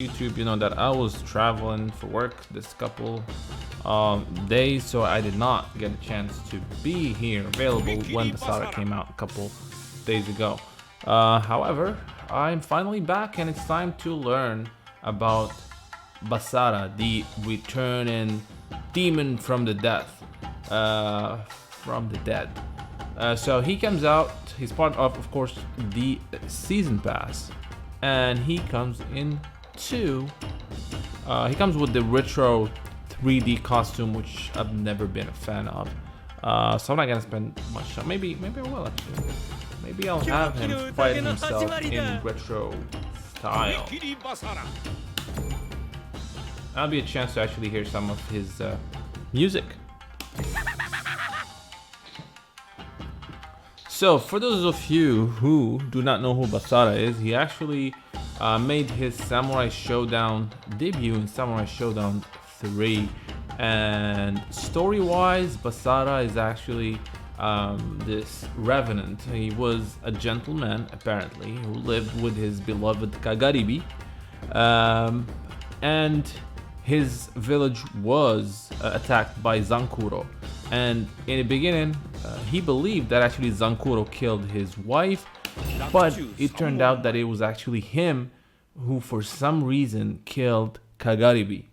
YouTube, you know that I was traveling for work this couple days, so I did not get a chance to be here available when Basara came out a couple days ago. However, I'm finally back and it's time to learn about Basara, the returning demon from the dead. So he comes out, he's part of course, the season pass, and he comes in he comes with the retro 3D costume, which I've never been a fan of. So I'm not gonna spend much time. Maybe I will actually. Maybe I'll have him fight himself in retro style. That'll be a chance to actually hear some of his music. So for those of you who do not know who Basara is, he actually made his Samurai Shodown debut in Samurai Shodown 3, and story-wise, Basara is actually this revenant. He was a gentleman, apparently, who lived with his beloved Kagaribi, and his village was attacked by Zankuro. And in the beginning, he believed that actually Zankuro killed his wife, but it turned out that it was actually him who, for some reason, killed Kagaribi.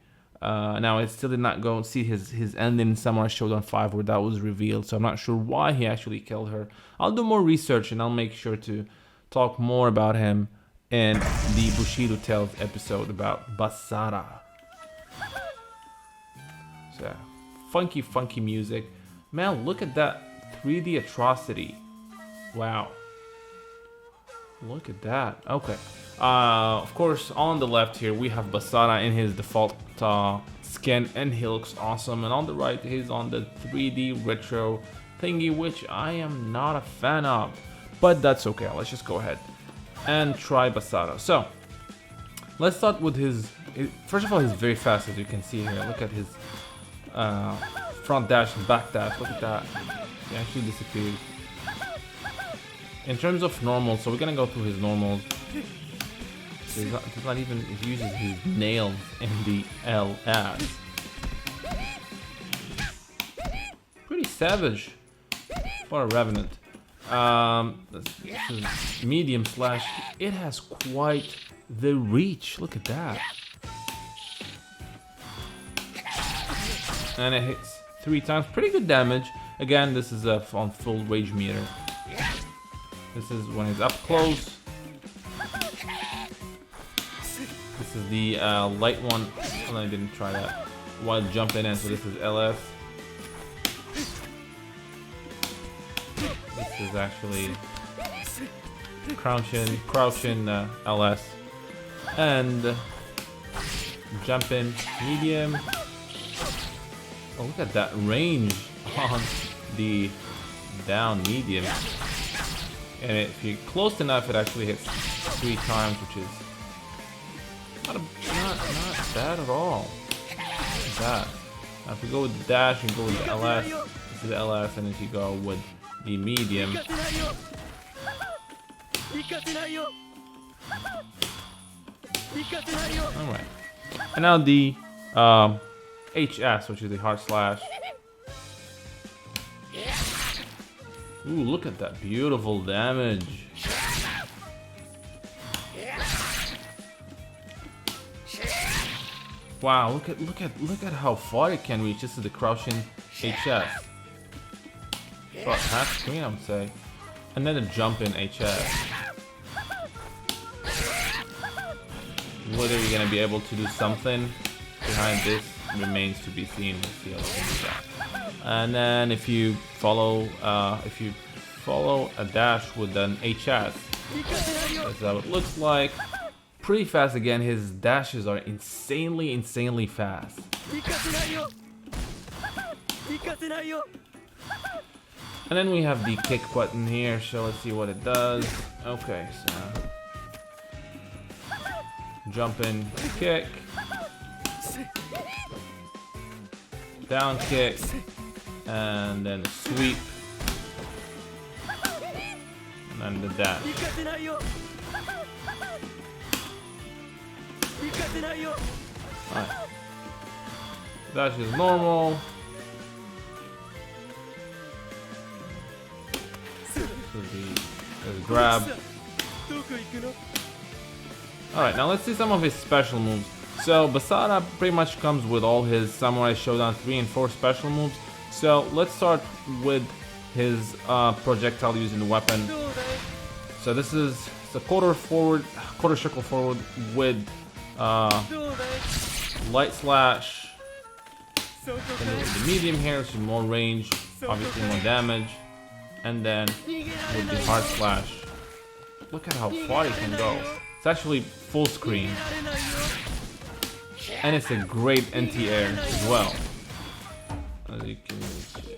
Now, I still did not go and see his ending in Samurai Shodown 5 where that was revealed, so I'm not sure why he actually killed her. I'll do more research and I'll make sure to talk more about him in the Bushido Tales episode about Basara. So, funky music. Man, look at that 3D atrocity. Wow. Look at that. Okay. Of course, on the left here, we have Basara in his default skin, and he looks awesome. And on the right, he's on the 3D retro thingy, which I am not a fan of. But that's okay. Let's just go ahead and try Basara. So, let's start with his... First of all, he's very fast, as you can see here. Look at his front dash and back dash. Look at that. He actually disappeared. In terms of normal, so we're gonna go through his normals. So he's not even, he uses his nails in the LS. Pretty savage for a revenant. This is medium slash. It has quite the reach. Look at that. And it hits 3 times. Pretty good damage. Again, this is on full rage meter. This is when he's up close. This is the light one. Oh, I didn't try that. While jumping in, so this is LS. This is actually crouching LS. And jumping medium. Oh, look at that range on the down medium. And if you're close enough, it actually hits 3 times, which is not bad at all. Look at that. Now if we go with the dash and go with the LS, this is the LS, and if you go with the medium, alright. And now the HS, which is the hard slash. Ooh, look at that beautiful damage. Wow, look at how far it can reach. This is the crouching HS. About half screen, I would say. And then the jumping HS. Whether you're gonna be able to do something behind this remains to be seen. We'll see how we can do that. And then if you follow a dash with an HS, that's how it looks like. Pretty fast again. His dashes are insanely fast. And then we have the kick button here, so let's see what it does. Okay, so jumping kick, down kick, and then a sweep, and then the dash. Alright. Dash is normal. Let's grab. Alright, now let's see some of his special moves. So Basara pretty much comes with all his Samurai Shodown 3 and 4 special moves. So let's start with his projectile using weapon. So this is a quarter circle forward with light slash. Then with the medium here, so more range, obviously more damage. And then with the hard slash, look at how far it can go. It's actually full screen. And it's a great anti-air as well. As you can see.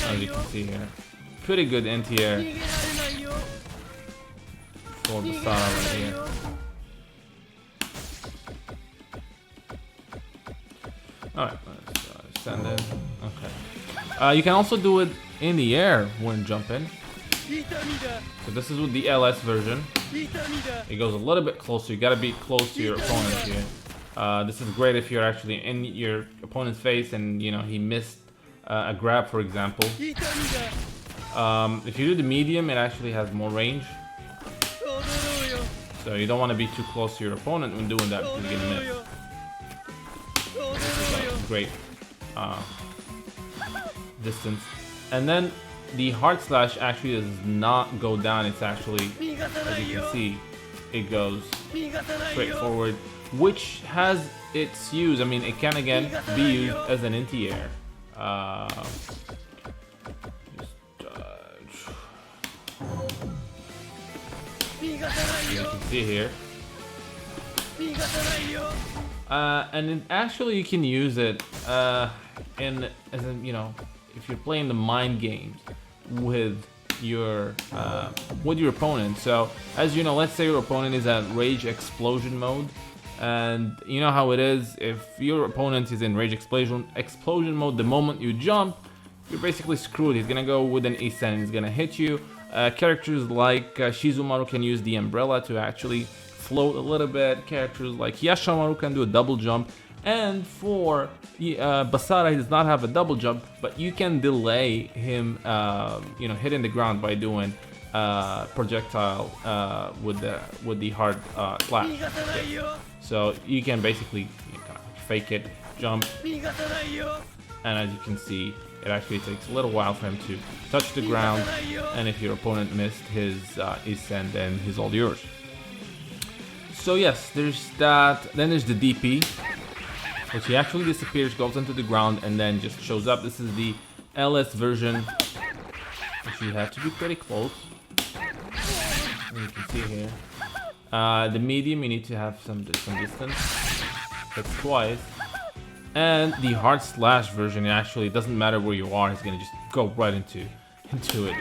As you can see here. Pretty good anti-air for Basara right here. Alright, let's send it. Okay. You can also do it in the air when jumping. So this is with the LS version. It goes a little bit closer. You gotta be close to your opponent here. This is great if you're actually in your opponent's face and you know he missed a grab, for example. If you do the medium, it actually has more range. So you don't want to be too close to your opponent when doing that because you're gonna miss. Great distance. And then the hard slash actually does not go down. It's actually, as you can see, it goes straight forward, which has its use. I mean, it can again be used as an anti-air. You can see here. And it, actually you can use it as in, you know, if you're playing the mind games with your opponent. So as you know, let's say your opponent is at rage explosion mode, and you know how it is. If your opponent is in rage explosion mode, the moment you jump, you're basically screwed. He's gonna go with an Isen, he's gonna hit you. Characters like Shizumaru can use the umbrella to actually float a little bit. Characters like Yashamaru can do a double jump, and for Basara, he does not have a double jump, but you can delay him, you know, hitting the ground by doing projectile with the hard slash. Yeah. So you can basically kind of fake it, jump, and as you can see, it actually takes a little while for him to touch the ground, and if your opponent missed his Isen, then he's all yours. So yes, there's that. Then there's the DP, which he actually disappears, goes into the ground, and then just shows up. This is the LS version, which you have to be pretty close. You can see here. The medium, you need to have some distance. That's twice. And the hard slash version, actually, it doesn't matter where you are, it's gonna just go right into it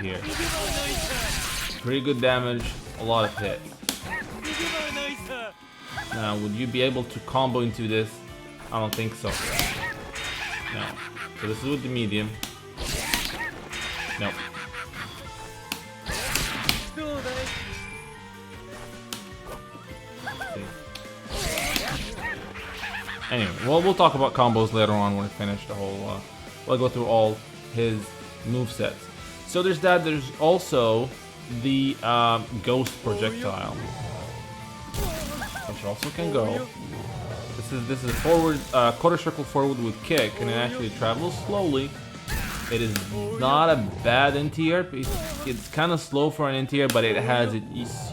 here. Pretty good damage, a lot of hits. Now, would you be able to combo into this? I don't think so. No. So this is with the medium. Nope. Anyway, well, we'll talk about combos later on when we finish the whole. We'll go through all his movesets. So there's that. There's also the ghost projectile, which also can go. This is forward, quarter circle forward with kick, and it actually travels slowly. It is not a bad anti-air. It's kind of slow for an anti-air, but it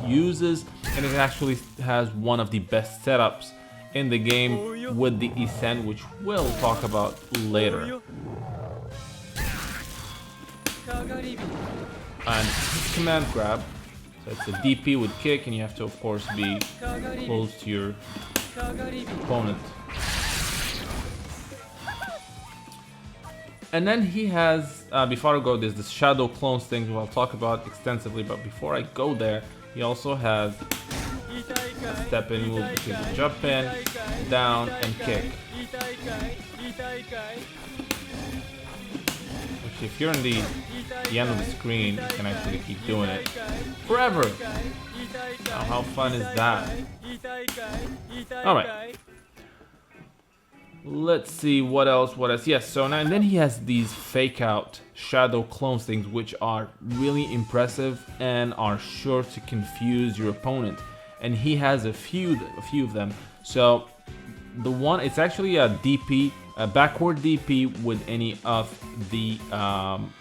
uses, and it actually has one of the best setups in the game with the Isen, which we'll talk about later. And his command grab, so it's a DP with kick, and you have to of course be close to your opponent. And then he has, before I go, there's this shadow clones thing I'll talk about extensively, but before I go there, he also has step in move, which is jump in, down, and kick. Which if you're in the the end of the screen, you can actually keep doing it forever. Now, how fun is that? Alright. Let's see what else. Yes, so now and then he has these fake out shadow clones things, which are really impressive and are sure to confuse your opponent. And he has a few of them. So the one, it's actually a DP, a backward DP with any of the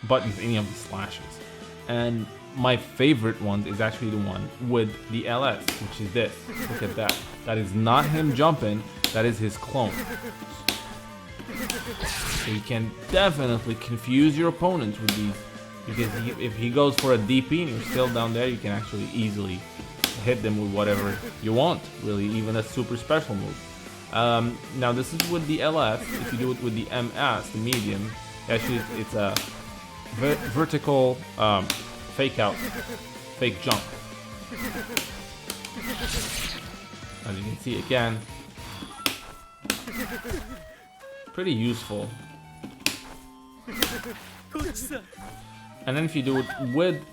buttons, any of the slashes. And my favorite one is actually the one with the LS, which is this. Look at that. That is not him jumping, that is his clone. So you can definitely confuse your opponents with these, because if he goes for a DP and you're still down there, you can actually easily hit them with whatever you want, really, even a super special move. Now this is with the LF. If you do it with the MS, the medium, actually it's a vertical fake out, fake jump. As you can see again, pretty useful. And then if you do it with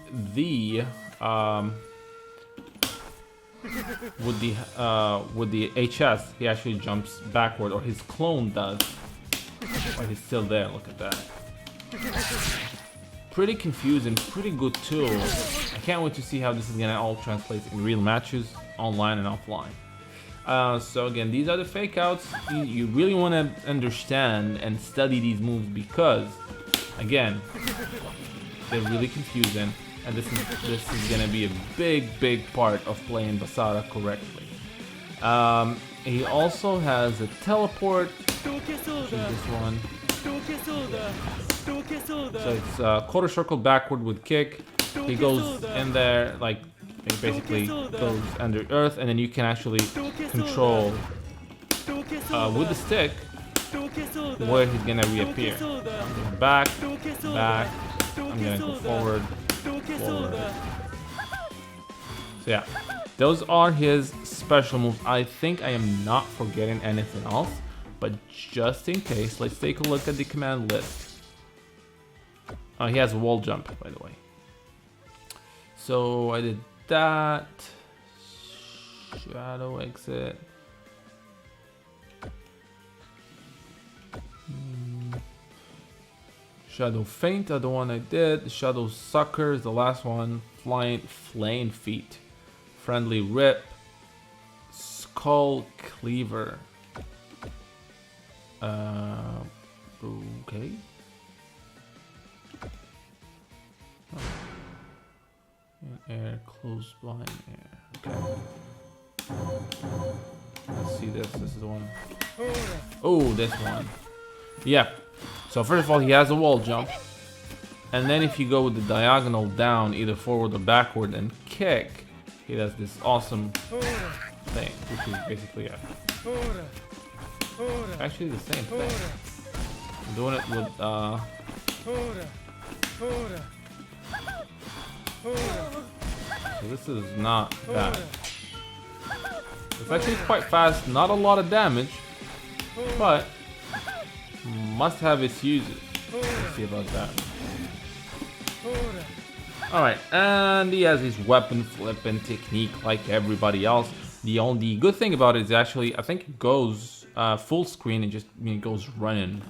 the HS, he actually jumps backward, or his clone does. But he's still there. Look at that. Pretty confusing, pretty good tool. I can't wait to see how this is gonna all translate in real matches, online and offline. So again, these are the fake outs. You really want to understand and study these moves because, again, they're really confusing, and this is gonna be a big part of playing Basara correctly. He also has a teleport, which is this one. So it's quarter circle backward with kick. He goes in there like. It basically goes under earth, and then you can actually control with the stick where he's gonna reappear. I'm going back, I'm gonna go forward. So yeah, those are his special moves. I think I am not forgetting anything else, but just in case, let's take a look at the command list. He has a wall jump, by the way. So I did that. Shadow exit. Shadow feint are the one I did. Shadow sucker is the last one. Flame feet. Friendly rip. Skull cleaver. Okay. Air, close blind air. Okay. Let's see this. This is the one. Oh, this one. Yeah. So first of all, he has a wall jump. And then if you go with the diagonal down, either forward or backward, and kick, he does this awesome thing, which is basically actually the same thing. I'm doing it with so this is not bad. It's actually quite fast, not a lot of damage, but must have its uses. Let's see about that. Alright, and he has his weapon flipping technique like everybody else. The only good thing about it is actually, I think it goes full screen and just goes running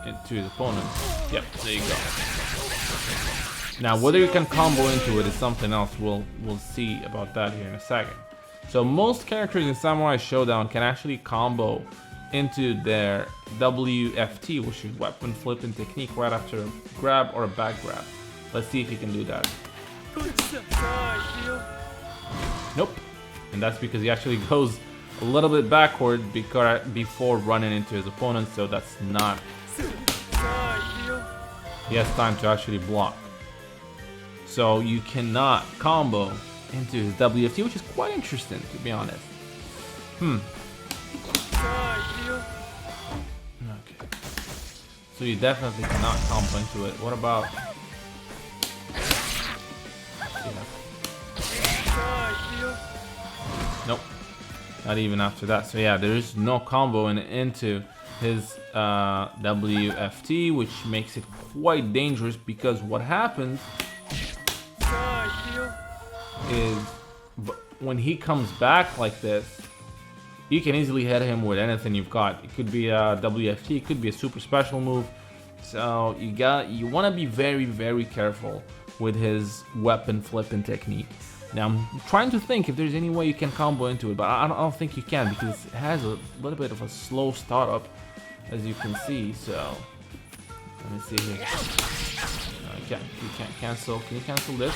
into his opponent. Yep, there you go. Now, whether you can combo into it is something else. We'll see about that here in a second. So most characters in Samurai Shodown can actually combo into their WFT, which is weapon flipping technique, right after a grab or a back grab. Let's see if he can do that. Nope. And that's because he actually goes a little bit backward before running into his opponent, so that's not... He has time to actually block. So you cannot combo into his WFT, which is quite interesting, to be honest. Okay. So you definitely cannot combo into it. What about... Nope. Not even after that. So yeah, there is no combo into his WFT, which makes it quite dangerous because what happens is when he comes back like this, you can easily hit him with anything you've got. It could be a WFT, it could be a super special move. So you want to be very, very careful with his weapon flipping technique. Now I'm trying to think if there's any way you can combo into it, but I don't think you can because it has a little bit of a slow startup, as you can see. So let me see here. You can't cancel. Can you cancel this?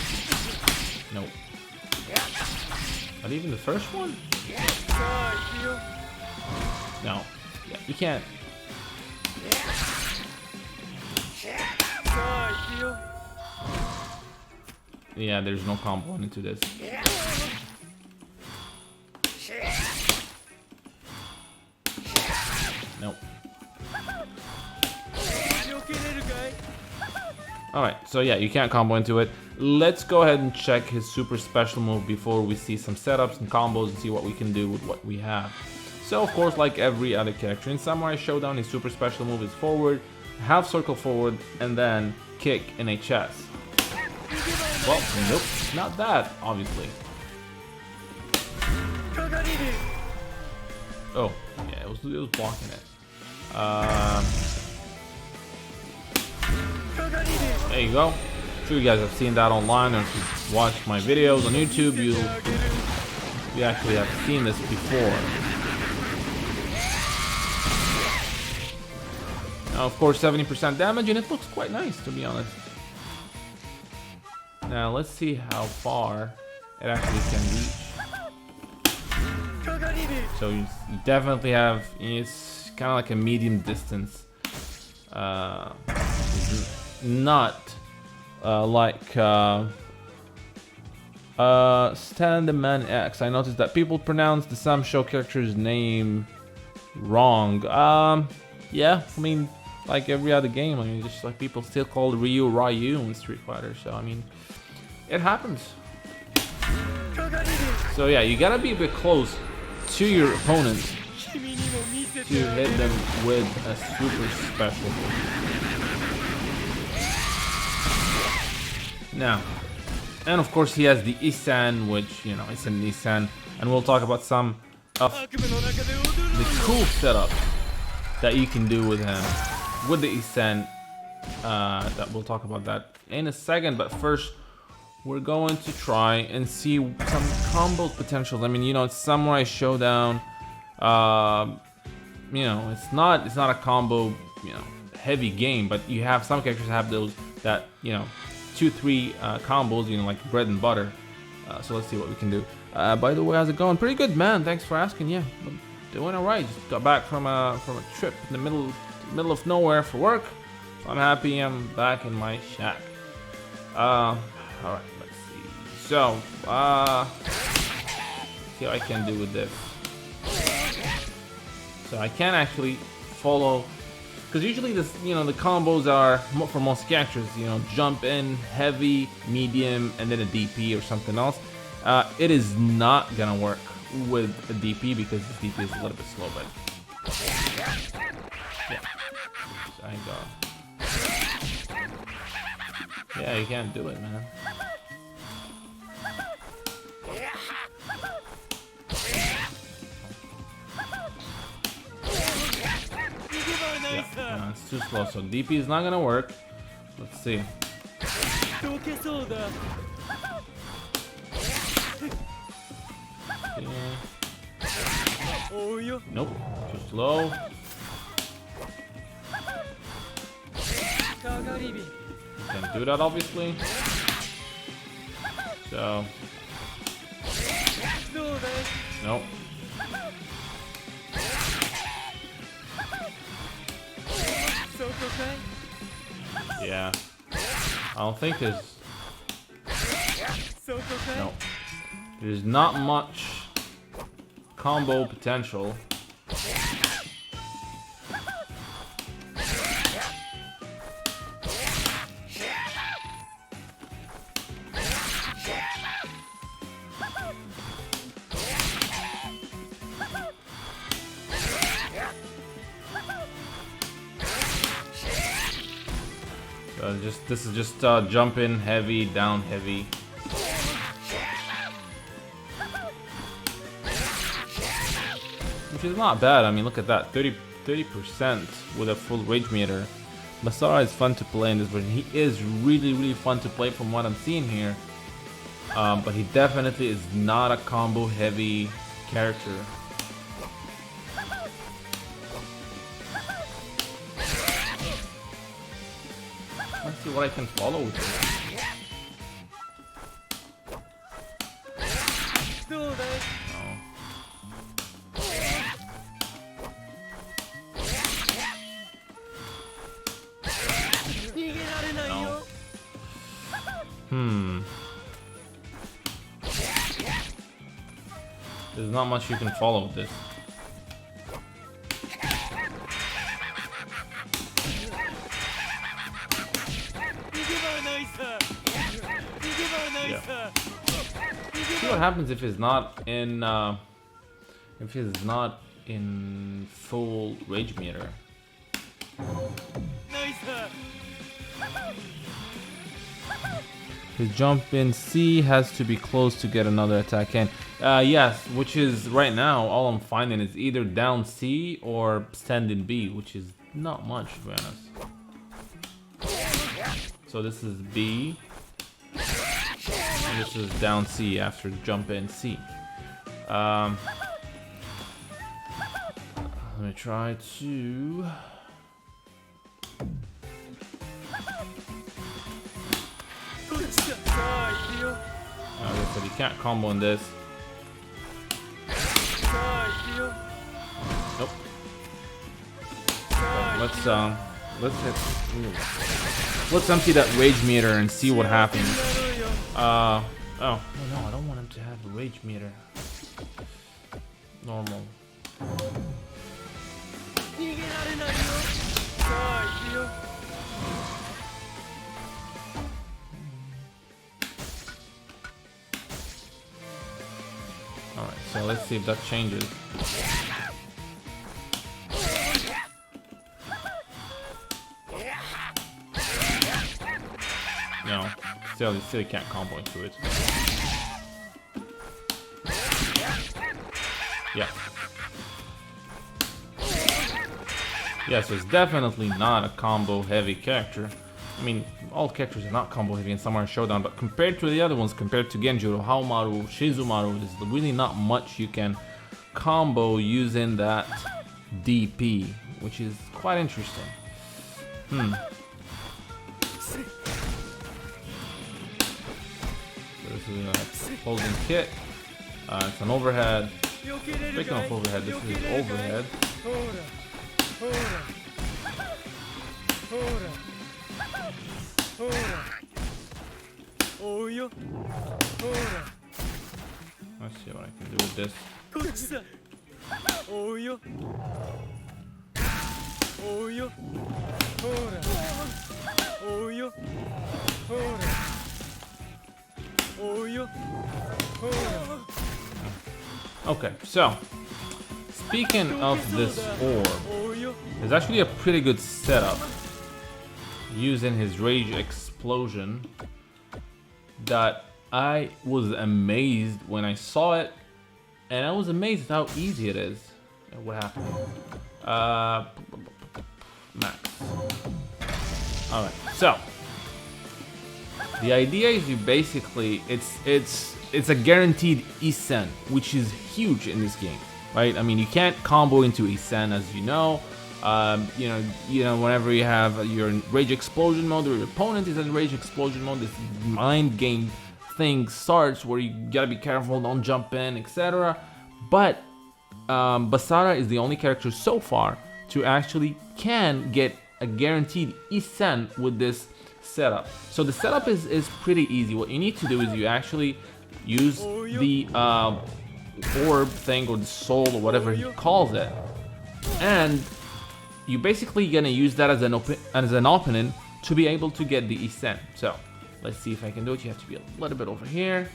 Nope. Not even the first one? No. Yeah, you can't. Yeah, there's no combo into this. Nope. Alright, so yeah, you can't combo into it. Let's go ahead and check his super special move before we see some setups and combos and see what we can do with what we have. So of course, like every other character in Samurai Shodown, his super special move is forward, half circle forward, and then kick in a chest. Well, nope, not that, obviously. Oh, yeah, it was blocking it. There you go. I'm sure you guys have seen that online, or if you've watched my videos on YouTube, you actually have seen this before. Now, of course, 70% damage, and it looks quite nice, to be honest. Now, let's see how far it actually can reach. So you definitely have, it's kind of like a medium distance. Not like Stand-Man X. I noticed that people pronounce the Sam Show character's name wrong. Yeah, I mean, like every other game, I mean, just like people still call Ryu in Street Fighter, so I mean, it happens. So yeah, you gotta be a bit close to your opponent to hit them with a super special move. Now, and of course he has the Isan, which, you know, it's an Isan, and we'll talk about some of the cool setup that you can do with him with the Isan. That we'll talk about that in a second, but first we're going to try and see some combo potentials. I mean, you know, it's Samurai Shodown. You know, it's not a combo, you know, heavy game, but you have some characters have those that, you know, 2-3 combos, you know, like bread and butter. So let's see what we can do. By the way, how's it going? Pretty good, man. Thanks for asking. Yeah, I'm doing alright. Just got back from a trip in the middle of nowhere for work. So I'm happy I'm back in my shack. Alright, let's see. So, see what I can do with this. So I can actually follow, because usually this, you know, the combos are for most characters, you know, jump in, heavy, medium, and then a DP or something else. It is not gonna work with a DP because the DP is a little bit slow, but yeah. So I go. Yeah, you can't do it, man. Yeah, it's too slow, so DP is not gonna work. Let's see. Nope, too slow. Can't do that, obviously. So, nope. Yeah, I don't think there's. No, there's not much combo potential. This is just jump in heavy, down heavy. Which is not bad. I mean, look at that, 30% with a full rage meter. Basara is fun to play in this version. He is really fun to play from what I'm seeing here. But he definitely is not a combo heavy character. Let's see what I can follow with this. There's not much you can follow with this. Yeah. See what happens if he's not in full rage meter. His jump in C has to be close to get another attack in. Yes, which is right now all I'm finding is either down C or stand in B, which is not much to be honest. So this is B. And this is down C after jump in C. Let me try to... Like I said, you can't combo in this. Nope. Let's empty that rage meter and see what happens. Oh no, I don't want him to have a rage meter. Normal. Alright, so let's see if that changes. No, still can't combo into it. Yeah. Yeah, so it's definitely not a combo heavy character. I mean, all characters are not combo heavy in Samurai Shodown, but compared to the other ones, compared to Genjuro, Haomaru, Shizumaru, there's really not much you can combo using that DP, which is quite interesting. So this is a holding kick. It's an overhead. Speaking of overhead, this is overhead. Let's see what I can do with this. Okay, so speaking of this orb, there's actually a pretty good setup using his rage explosion that I was amazed when I saw it, and I was amazed how easy it is. What happened? Max. Alright, so the idea is you basically it's a guaranteed Isen, which is huge in this game, right? I mean, you can't combo into Isen, as you know. You know, whenever you have your rage explosion mode or your opponent is in rage explosion mode, this mind game thing starts where you gotta be careful, don't jump in, etc. But Basara is the only character so far to actually can get a guaranteed Isen with this setup. So the setup is pretty easy. What you need to do is you actually use the orb thing or the soul or whatever he calls it, and you basically gonna use that as an opening to be able to get the Isen. So let's see if I can do it. You have to be a little bit over here.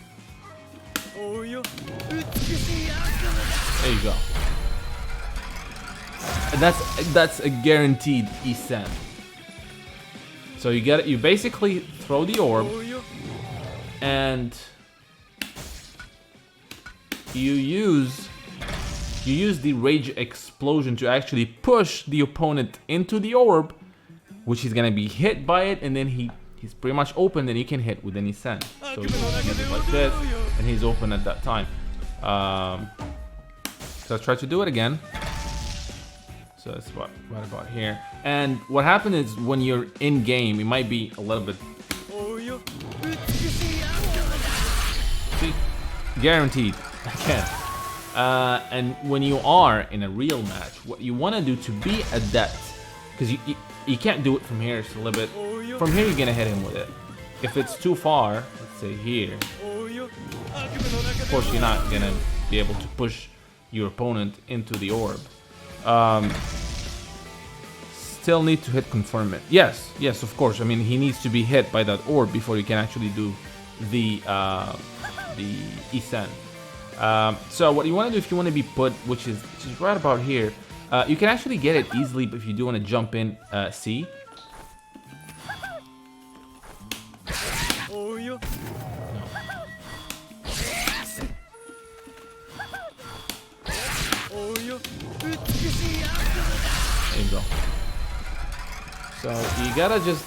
There you go. And that's a guaranteed Isen. So you basically throw the orb, and you use the rage explosion to actually push the opponent into the orb, which is gonna be hit by it, and then he's pretty much open, and you can hit with any send. So you use it like this, and he's open at that time. So let's try to do it again. So that's right about here. And what happens is when you're in game, it might be a little bit. See, guaranteed. Again. And when you are in a real match, what you want to do to be adept, because you can't do it from here. It's a little bit. From here, you're gonna hit him with it. If it's too far, let's say here. Of course, you're not gonna be able to push your opponent into the orb. Still need to hit confirm it. Yes, of course. I mean, he needs to be hit by that orb before you can actually do the E-Send. So what you want to do if you want to be put, which is right about here, you can actually get it easily, but if you do want to jump in C. No. There you go. So you gotta just,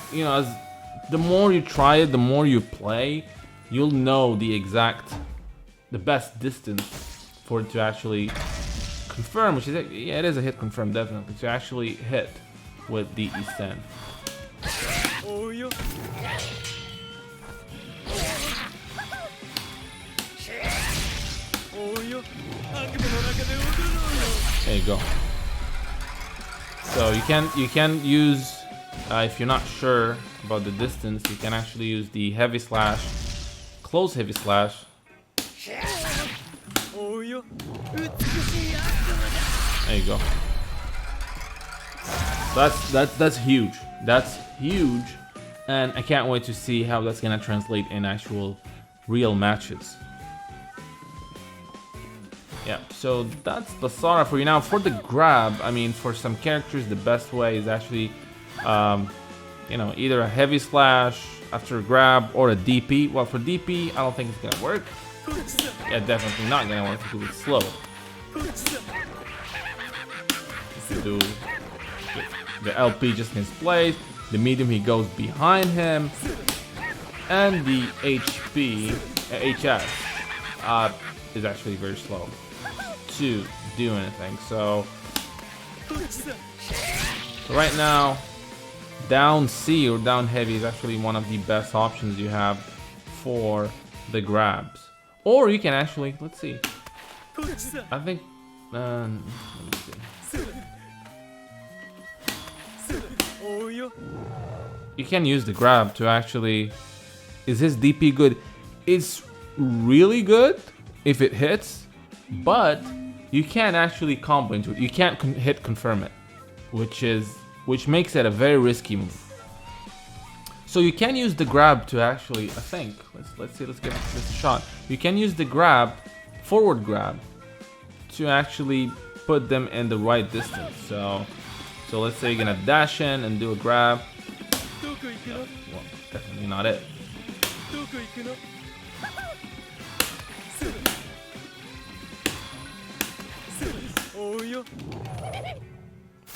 the more you try it, the more you play, you'll know the best distance for it to actually confirm, which is, it is a hit confirm, definitely, to actually hit with the E-Send. There you go. So you can use, if you're not sure about the distance, you can actually use the heavy slash, close heavy slash. There you go. That's huge. That's huge, and I can't wait to see how that's gonna translate in actual real matches. Yeah, so that's Basara for you. Now for the grab, I mean, for some characters, the best way is actually, either a heavy slash after a grab or a DP. Well, for DP, I don't think it's gonna work. Yeah, definitely not gonna work because it's slow. If you do the LP just in his place, the medium he goes behind him, and the HS is actually very slow to do anything. So right now, down C or down heavy is actually one of the best options you have for the grabs. Or you can actually, let's see. I think, let me see. You can use the grab to actually. Is his DP good? It's really good if it hits, but you can't actually combo into it. You can't hit confirm it, which makes it a very risky move. So you can use the grab to actually, I think, let's see, let's give this a shot. You can use the grab, forward grab, to actually put them in the right distance. So let's say you're gonna dash in and do a grab. Well, definitely not it.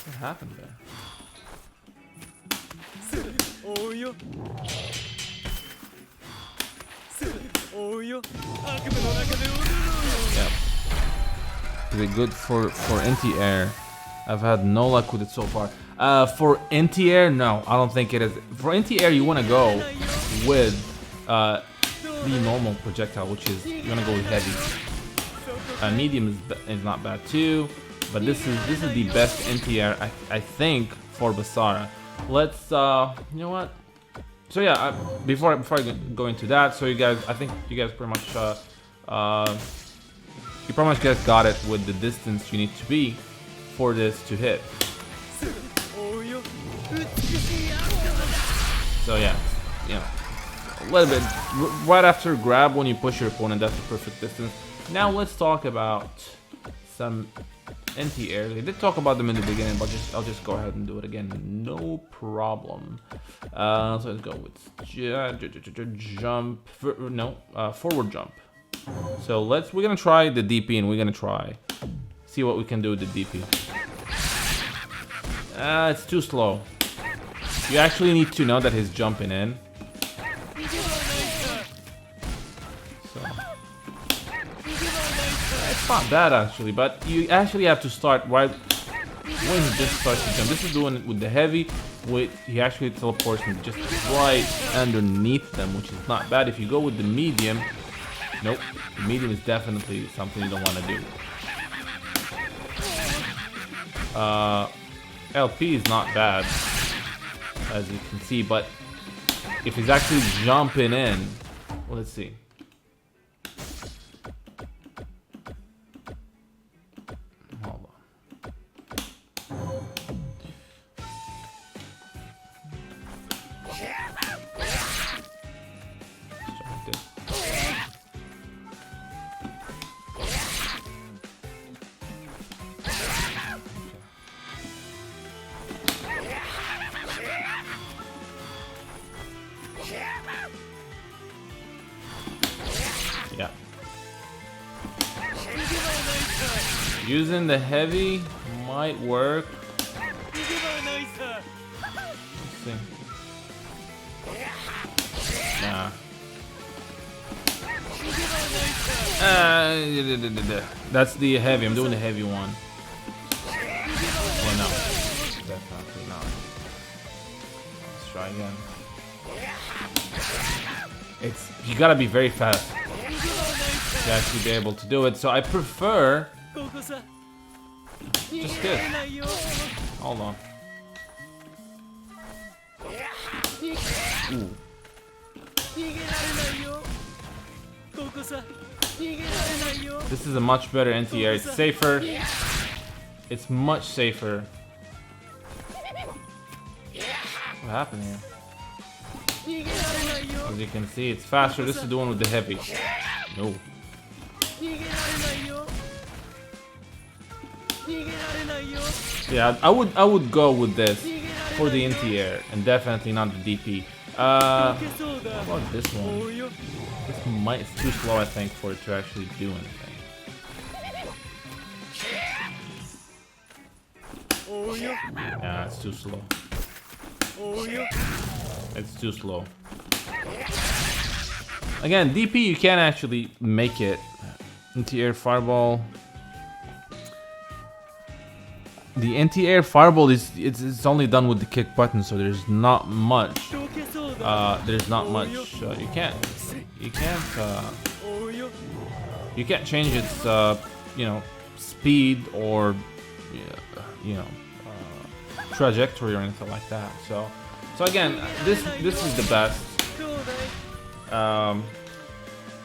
What happened there? Yeah. Is it good for anti-air? I've had no luck with it so far. For anti-air, no, I don't think it is. For anti-air, you want to go with the normal projectile, which is you want to go with heavy. Medium is not bad too, but this is the best anti-air I think for Basara. Let's you know what? So yeah, before I go into that, so you guys, I think you guys pretty much guys got it with the distance you need to be for this to hit. So yeah, a little bit right after grab when you push your opponent, that's the perfect distance. Now let's talk about some anti-air. They did talk about them in the beginning, but I'll just go ahead and do it again. No problem. So let's go with jump. Forward jump. So we're gonna try the DP, and we're gonna try see what we can do with the DP. It's too slow. You actually need to know that he's jumping in. So it's not bad actually, but you actually have to start right when he just starts to jump. This is doing it with the heavy. He actually teleports him just right underneath them, which is not bad. If you go with the medium, nope. The medium is definitely something you don't want to do. LP is not bad, as you can see, but if he's actually jumping in, well, let's see. Hold on. Yeah. Using the heavy might work. Let's see. Nah. That's the heavy. I'm doing the heavy one. Well, no. Definitely not. Let's try again. You gotta be very fast to actually be able to do it. So I prefer just this. Hold on. Ooh. This is a much better anti-air. It's safer. It's much safer. What happened here? As you can see, it's faster. This is the one with the heavy. No. Yeah, I would go with this for the anti-air and definitely not the DP. How about this one? It's too slow, I think, for it to actually do anything. Yeah, it's too slow. It's too slow. Again, DP you can actually make it. Anti-air fireball. The anti-air fireball it's only done with the kick button, so there's not much. You can't change its speed or trajectory or anything like that. So again, this is the best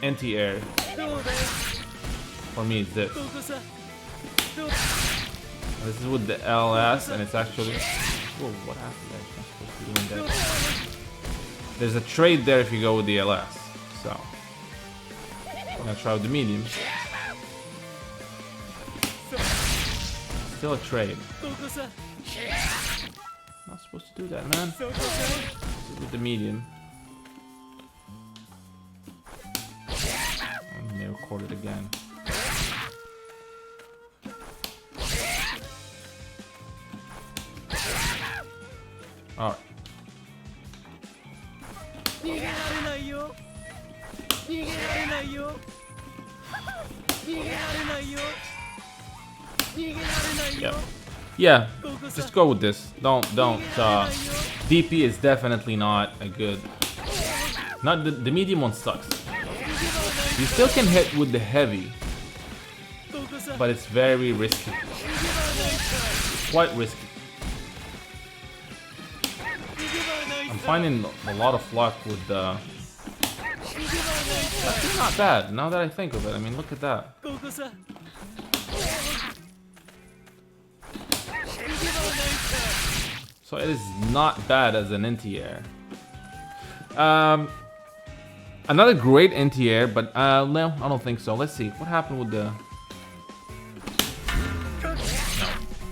anti-air for me. Is this? This is with the LS, and it's actually. Whoa, what happened there? I'm supposed to be doing that. There's a trade there if you go with the LS. So I'm gonna try with the medium. Still a trade. Not supposed to do that, man. With the medium. Let me record it again. Alright. Yeah, just go with this. Don't. DP is definitely not a good. Not the medium one sucks. You still can hit with the heavy, but it's very risky. Quite risky. I'm finding a lot of luck with the. That's not bad. Now that I think of it, I mean, look at that. So it is not bad as an anti-air. Another great anti-air, but no, I don't think so. Let's see what happened with the.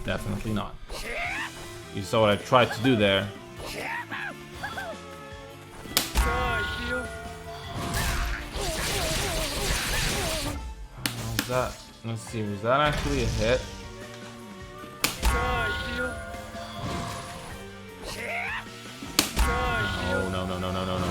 Definitely not. You saw what I tried to do there. What was that? Let's see, was that actually a hit? No, no, no, no, no, no.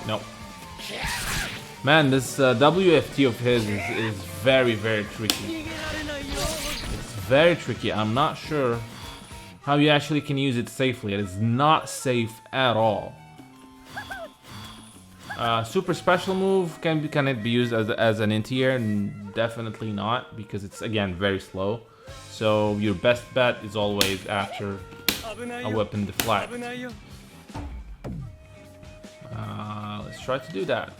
Nope. Man, this WFT of his is very, very tricky. It's very tricky. I'm not sure how you actually can use it safely. It is not safe at all. Super special move, can it be used as an anti-air? Definitely not, because it's again very slow. So your best bet is always after a weapon deflect. Let's try to do that.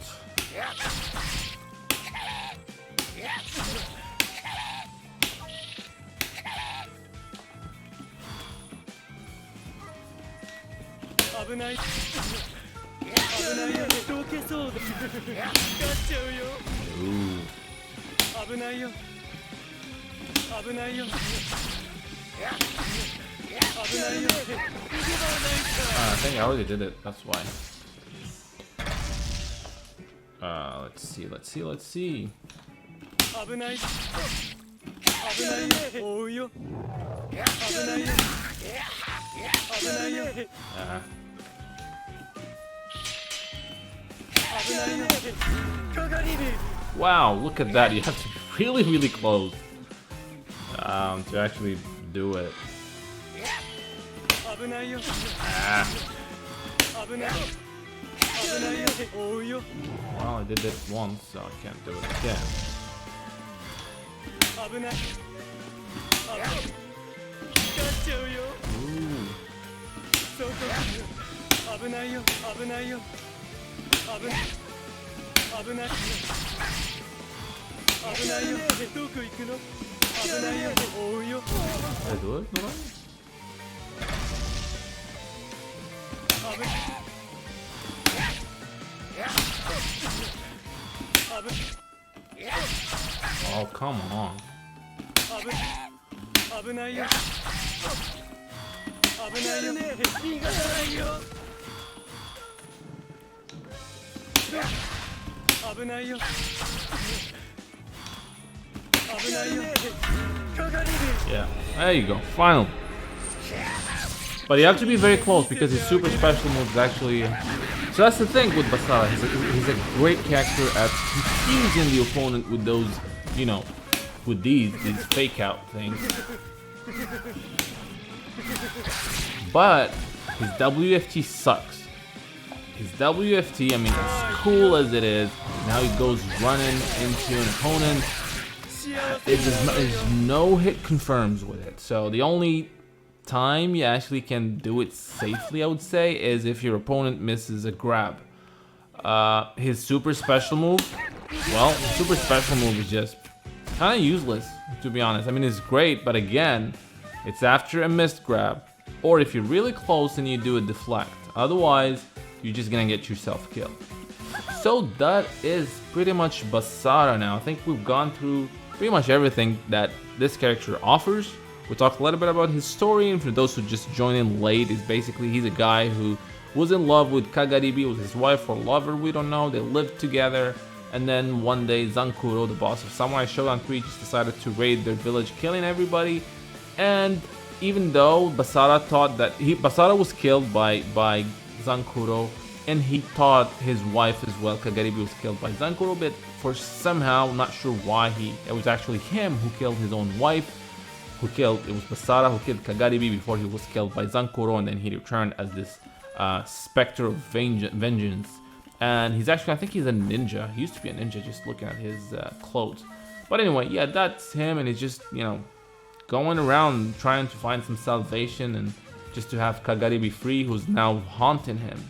Ooh. I think I already did it, that's why. Let's see, let's see, let's see. Wow, look at that. You have to be really, really close to actually do it. Well, I did it once, so I can't do it again. Ooh. Did I do it? No? Oh, come on. Yeah, there you go, final. But you have to be very close because his super special move is actually... So that's the thing with Basara, he's a great character at confusing the opponent with those, you know, with these fake out things. But his WFT sucks. His WFT, I mean, as cool as it is, now he goes running into an opponent. There's no hit confirms with it. So the only time you actually can do it safely, I would say, is if your opponent misses a grab. His super special move, well, his super special move is just kind of useless, to be honest. I mean, it's great, but again, it's after a missed grab, or if you're really close and you do a deflect. Otherwise, you're just gonna get yourself killed. So that is pretty much Basara now. I think we've gone through pretty much everything that this character offers. We talked a little bit about his story, and for those who just joined in late, is basically he's a guy who was in love with Kagaribi, with his wife or lover, we don't know. They lived together, and then one day Zankuro, the boss of Samurai Shodown 3, just decided to raid their village, killing everybody. And even though Basara thought that Basara was killed by Zankuro, and he thought his wife as well, Kagaribi, was killed by Zankuro, but for somehow, not sure why, it was actually him who killed his own wife. It was Basara who killed Kagaribi before he was killed by Zankuro, and then he returned as this specter of vengeance. And he's actually, I think he's a ninja. He used to be a ninja, just looking at his clothes. But anyway, yeah, that's him, and he's just, you know, going around trying to find some salvation and just to have Kagaribi free, who's now haunting him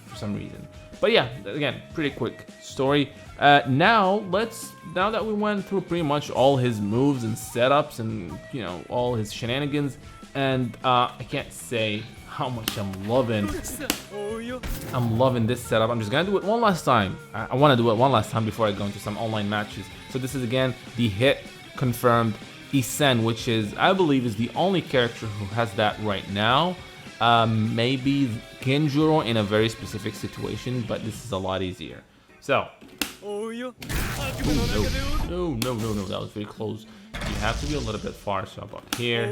for some reason. But yeah, again, pretty quick story. Now that we went through pretty much all his moves and setups and all his shenanigans, and I can't say how much I'm loving this setup. I'm just gonna do it one last time. I want to do it one last time before I go into some online matches. So this is again the hit confirmed Isen, which is, I believe, is the only character who has that right now. Maybe Genjuro in a very specific situation, but this is a lot easier. So, no, that was very close. You have to be a little bit far, so about here.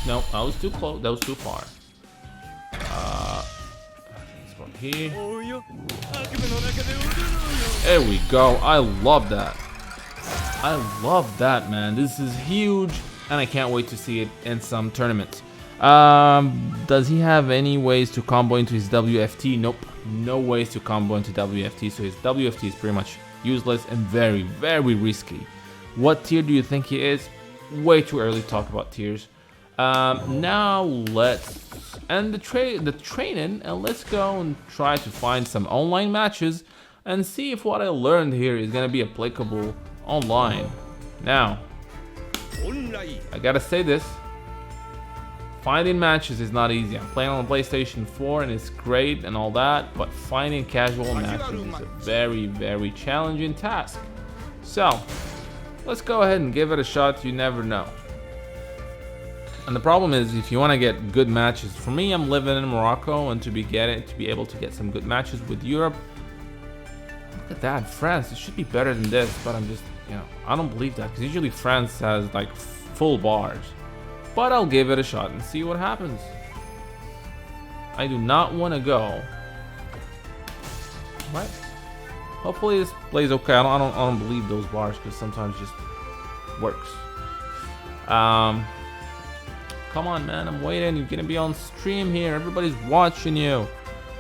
No, that was too close. That was too far. It's about here. There we go. I love that. I love that, man. This is huge, and I can't wait to see it in some tournaments. Does he have any ways to combo into his WFT? Nope, no ways to combo into WFT, so his WFT is pretty much useless and very, very risky. What tier do you think he is? Way too early to talk about tiers. Now let's end the training, and let's go and try to find some online matches and see if what I learned here is gonna be applicable online. Now, I gotta say this. Finding matches is not easy. I'm playing on the PlayStation 4 and it's great and all that, but finding casual matches is a very, very challenging task. So, let's go ahead and give it a shot. You never know. And the problem is, if you want to get good matches, for me, I'm living in Morocco, and to be able to get some good matches with Europe. Look at that, France. It should be better than this, but I'm just, I don't believe that, because usually France has like full bars. But I'll give it a shot and see what happens. I do not want to go. Right? Hopefully this plays okay. I don't believe those bars, because sometimes it just works. Come on, man. I'm waiting. You're gonna be on stream here. Everybody's watching you.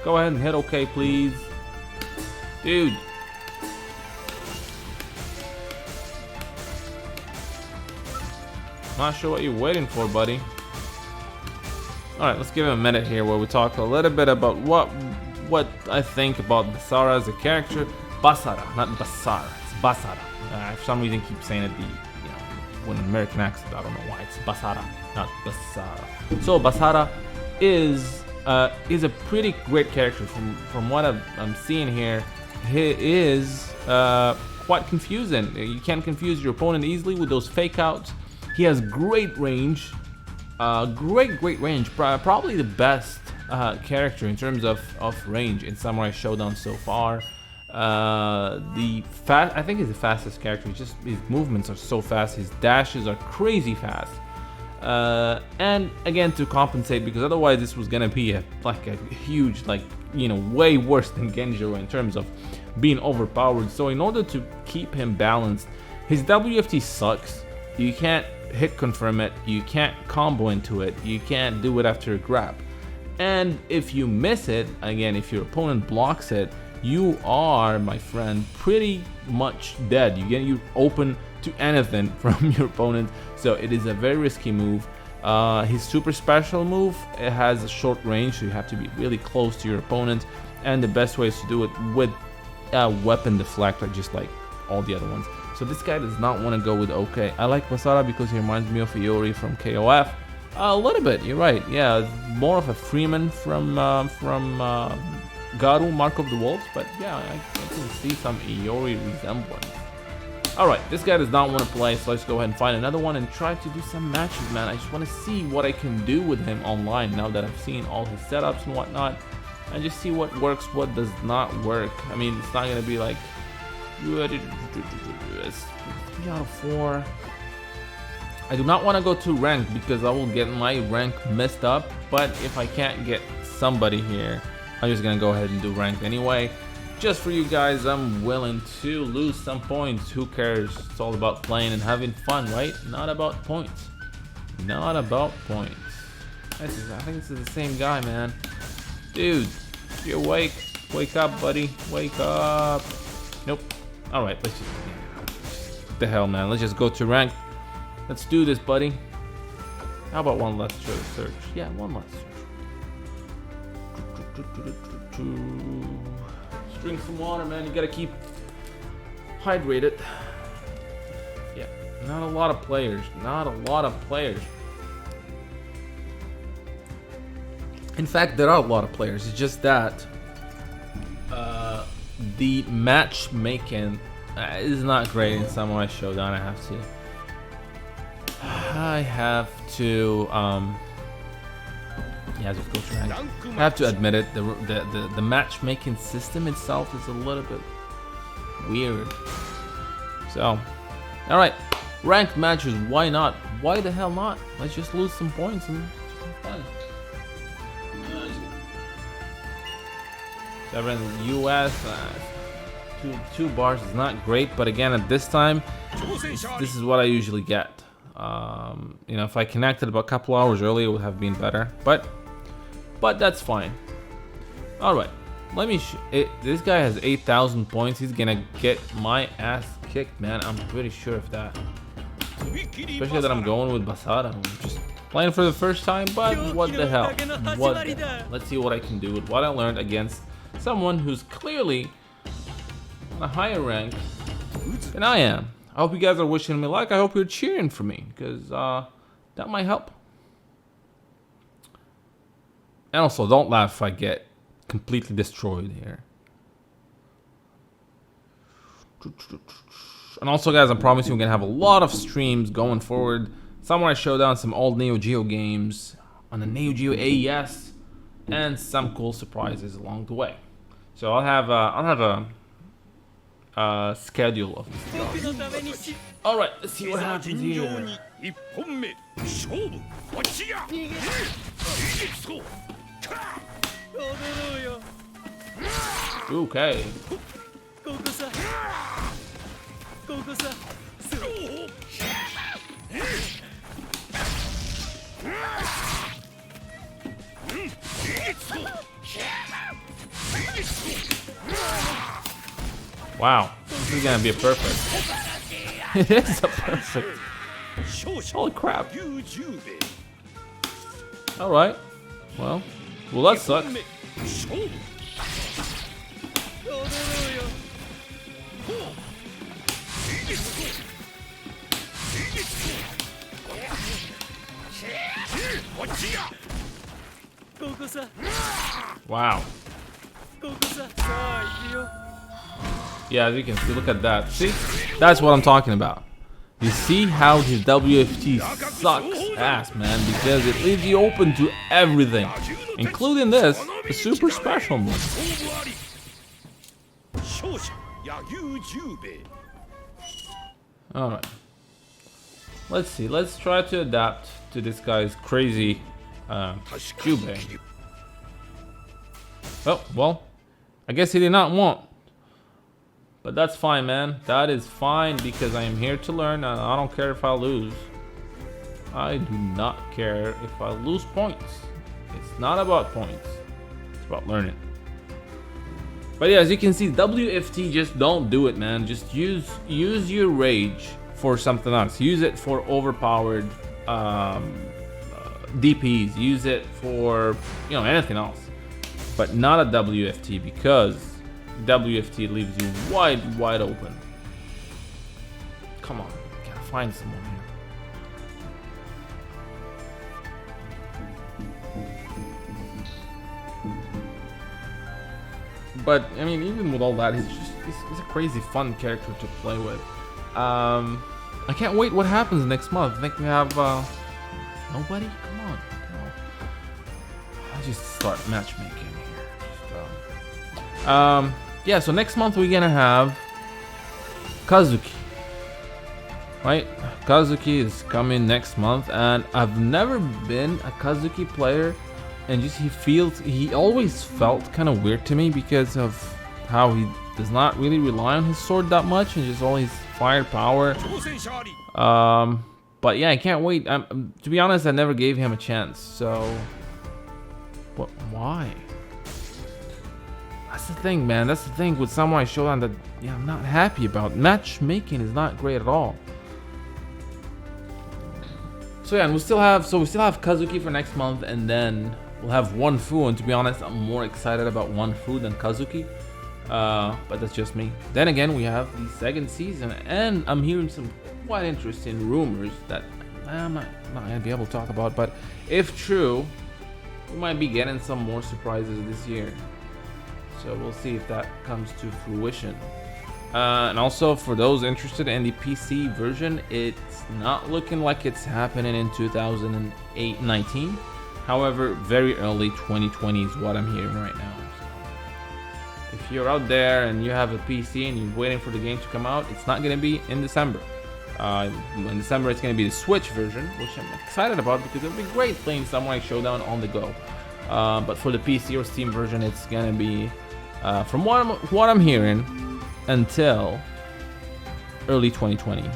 Go ahead and hit okay, please, dude. Not sure what you're waiting for, buddy. Alright, let's give him a minute here where we talk a little bit about what I think about Basara as a character. Basara, not Basara. It's Basara. For some reason I keep saying it with an American accent. I don't know why. It's Basara, not Basara. So Basara is a pretty great character from what I'm seeing here. He is quite confusing. You can't confuse your opponent easily with those fake outs. He has great range, great range. Probably the best character in terms of range in Samurai Shodown so far. I think he's the fastest character. His movements are so fast. His dashes are crazy fast. And again, to compensate, because otherwise this was gonna be a huge, way worse than Genjiro in terms of being overpowered. So in order to keep him balanced, his WFT sucks. You can't hit confirm it, you can't combo into it, you can't do it after a grab. And if you miss it, again, if your opponent blocks it, you are, my friend, pretty much dead. You're open to anything from your opponent, so it is a very risky move. His super special move, it has a short range, so you have to be really close to your opponent, and the best way is to do it with a weapon deflector, just like all the other ones. So this guy does not want to go with OK. I like Basara because he reminds me of Iori from KOF. A little bit, you're right. Yeah, more of a Freeman from Garu, Mark of the Wolves. But yeah, I can see some Iori resemblance. Alright, this guy does not want to play, so let's go ahead and find another one and try to do some matches, man. I just want to see what I can do with him online now that I've seen all his setups and whatnot. And just see what works, what does not work. I mean, it's not going to be like... It's 3 out of 4. I do not want to go to rank because I will get my rank messed up. But if I can't get somebody here, I'm just gonna go ahead and do rank anyway. Just for you guys, I'm willing to lose some points. Who cares? It's all about playing and having fun, right? Not about points. Not about points. I think this is the same guy, man. Dude, you're awake. Wake up, buddy. Wake up. Nope. Alright, let's just... What the hell, man? Let's just go to rank. Let's do this, buddy. How about one last search? Yeah, one last search. Just drink some water, man. You gotta keep hydrated. Yeah, not a lot of players. Not a lot of players. In fact, there are a lot of players. It's just that the matchmaking is not great in Samurai Shodown. I have to yeah, just go try. I have to admit it. The matchmaking system itself is a little bit weird. So, all right, ranked matches. Why not? Why the hell not? Let's just lose some points and just have fun. 7 US. Two bars is not great, but again, at this time, this is what I usually get. You know, if I connected about a couple hours early, it would have been better. But that's fine. All right, let me. This guy has 8,000 points. He's gonna get my ass kicked, man. I'm pretty sure of that. Especially that I'm going with Basara. I'm just playing for the first time. But what the hell? What the hell? Let's see what I can do with what I learned against someone who's clearly on a higher rank than I am. I hope you guys are wishing me luck. I hope you're cheering for me, because that might help. And also, don't laugh if I get completely destroyed here. And also, guys, I'm promising we're going to have a lot of streams going forward. Samurai Shodown, some old Neo Geo games on the Neo Geo AES, and some cool surprises along the way. So I'll have a schedule of this. All right, let's see what happens here. Okay. Wow, this is gonna be a perfect. It is a perfect. Holy crap. Alright. Well, that sucks. Wow. Yeah, as you can see, look at that. See? That's what I'm talking about. You see how his WFT sucks ass, man, because it leaves you open to everything, including this, the super special move. Alright. Let's see, let's try to adapt to this guy's crazy Jubei. Oh, well, I guess he did not want. But that's fine, man. That is fine, because I am here to learn, and I don't care if I lose. I do not care if I lose points. It's not about points. It's about learning. But yeah, as you can see, WFT, just don't do it, man. Just use your rage for something else. Use it for overpowered DPs. Use it for, you know, anything else. But not a WFT, because WFT leaves you wide open. Come on, gotta find someone here. But I mean, even with all that, he's a crazy fun character to play with. I can't wait what happens next month. I think we have nobody. Come on, no. I'll just start matchmaking here. Yeah, so next month we're gonna have Kazuki, right? Kazuki is coming next month, and I've never been a Kazuki player, and just he always felt kind of weird to me because of how he does not really rely on his sword that much and just all his firepower. But yeah, I can't wait. To be honest, I never gave him a chance. So, what? Why? That's the thing, man. That's the thing with Samurai Shodown that I'm not happy about. Matchmaking is not great at all. So yeah, and we still have Kazuki for next month, and then we'll have One Fu, and to be honest, I'm more excited about One Fu than Kazuki. But that's just me. Then again, we have the second season, and I'm hearing some quite interesting rumors that I'm not gonna be able to talk about, but if true, we might be getting some more surprises this year. So we'll see if that comes to fruition. And also, for those interested in the PC version, it's not looking like it's happening in 2019. However, very early 2020 is what I'm hearing right now. So if you're out there and you have a PC and you're waiting for the game to come out, it's not going to be in December. In December, it's going to be the Switch version, which I'm excited about because it'll be great playing Samurai Shodown on the go. But for the PC or Steam version, it's going to be, from what I'm hearing, until early 2020,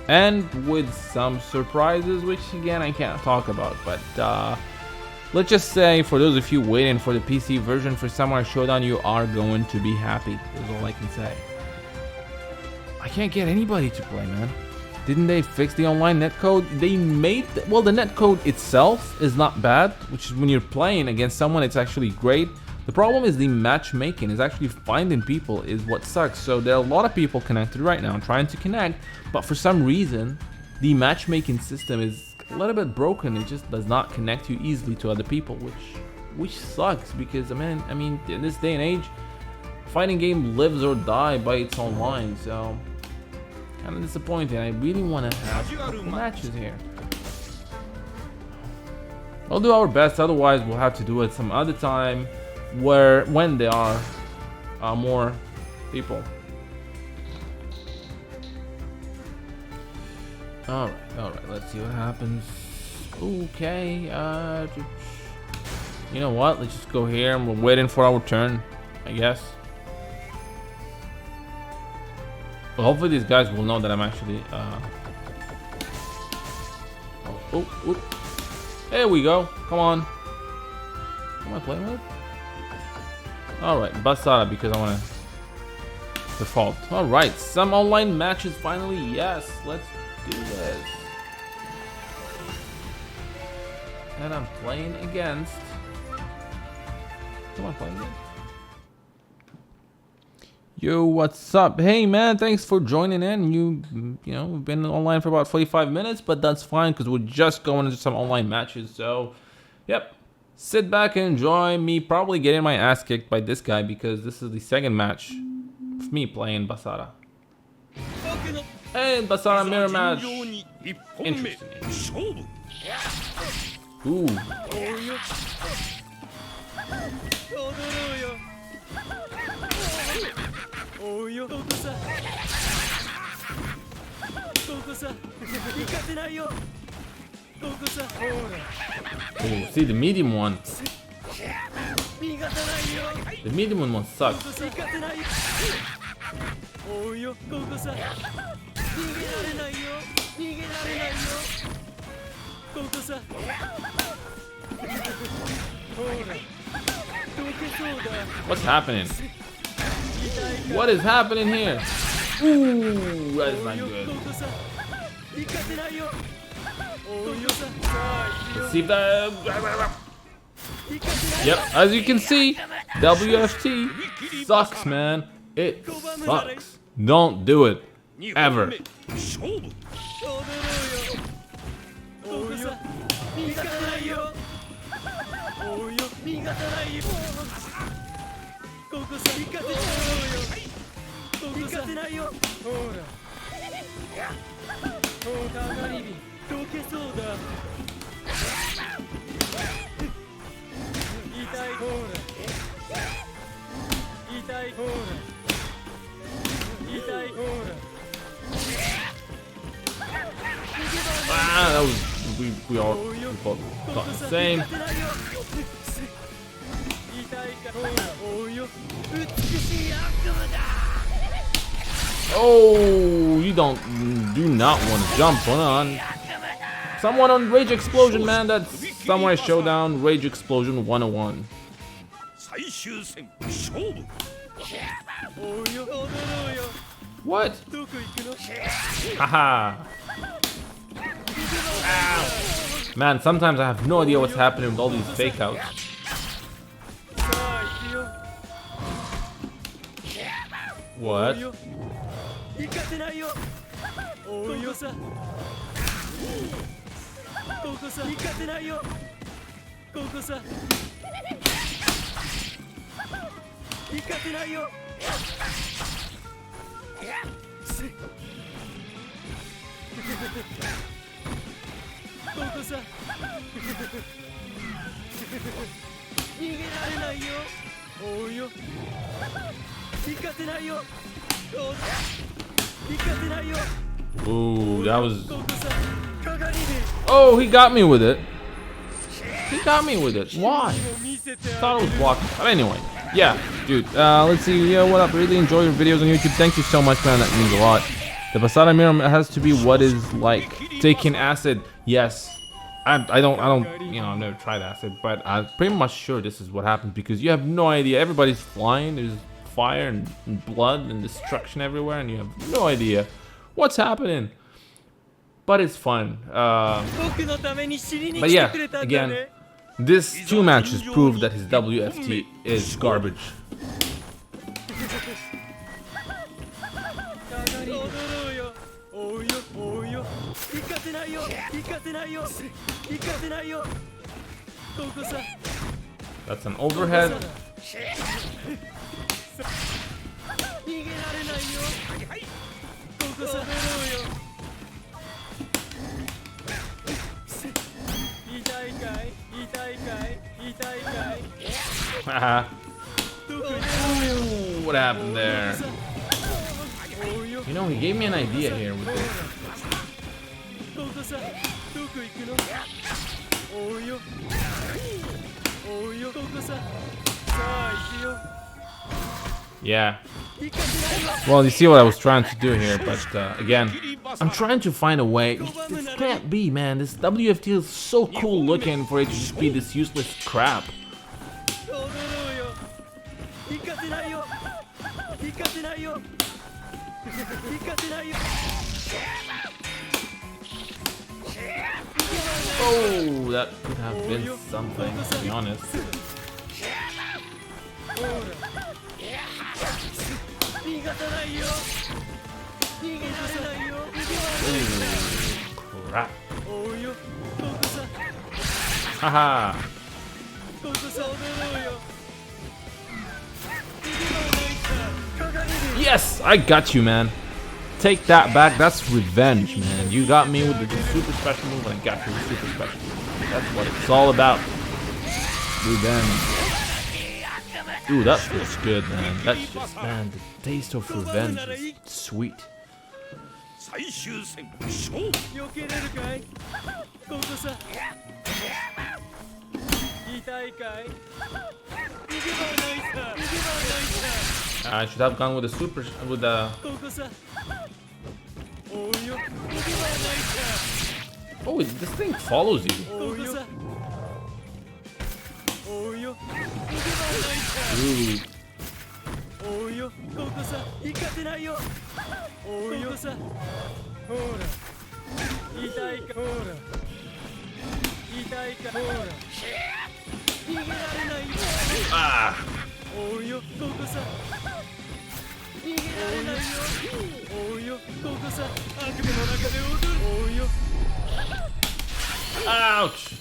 and with some surprises, which again I can't talk about. But let's just say, for those of you waiting for the PC version for Samurai Shodown, you are going to be happy. That's all I can say. I can't get anybody to play, man. Didn't they fix the online netcode? They made well, the netcode itself is not bad, which is when you're playing against someone, it's actually great. The problem is the matchmaking, is actually finding people is what sucks. So there are a lot of people connected right now trying to connect, but for some reason the matchmaking system is a little bit broken. It just does not connect you easily to other people, which sucks because I mean in this day and age, fighting game lives or die by its online. So kind of disappointing. I really want to have a couple matches here. We'll do our best, otherwise we'll have to do it some other time when there are more people. Alright, let's see what happens. Okay, you know what, let's just go here and we're waiting for our turn, I guess. Well, hopefully these guys will know that I'm actually there we go, come on. What am I playing with? Alright, Basara, because I want to default. Alright, some online matches finally. Yes, let's do this. And I'm playing against... Come on, playing against... Yo, what's up? Hey man, thanks for joining in. You know, we've been online for about 45 minutes, but that's fine because we're just going into some online matches. So, yep. Sit back and enjoy me probably getting my ass kicked by this guy because this is the second match of me playing Basara. Hey, Basara mirror match. Interesting. Ooh. Oh, see the medium one. The medium one sucks. What's happening? What is happening here? Ooh, that is not good. Let's see if that... Yep, as you can see, WFT sucks, man. It sucks. Don't do it. Ever. Ah, that was we all both thought the same. Oh, you do not want to jump on. Someone on Rage Explosion, man. That's Samurai Shodown Rage Explosion 101. What? Haha. Man, sometimes I have no idea what's happening with all these fake outs. What? Ooh, that was... Oh, he got me with it. He got me with it. Why? Thought it was blocking. But anyway, yeah, dude. Let's see. Yeah, what up? Really enjoy your videos on YouTube. Thank you so much, man. That means a lot. The Basara mirror has to be what is like taking acid. Yes. I don't, you know, I've never tried acid, but I'm pretty much sure this is what happens because you have no idea. Everybody's flying. There's fire and blood and destruction everywhere, and you have no idea what's happening. But it's fun. But yeah, again, this 2 matches prove that his WFT is garbage. That's an overhead. Haha. What happened there? You know, he gave me an idea here with this. Yeah. Well, you see what I was trying to do here, but again, I'm trying to find a way. This can't be, man. This WFT is so cool looking for it to just be this useless crap. Oh, that could have been something, to be honest. Ooh, crap. Haha. Yes, I got you, man. Take that back. That's revenge, man. You got me with the super special move, and I got you with the super special move. That's what it's all about. Revenge. Ooh, that feels good, man. That's just, man, the taste of revenge is sweet. I should have gone with the super, with the... Oh, this thing follows you. Ooh. Ah. Ouch.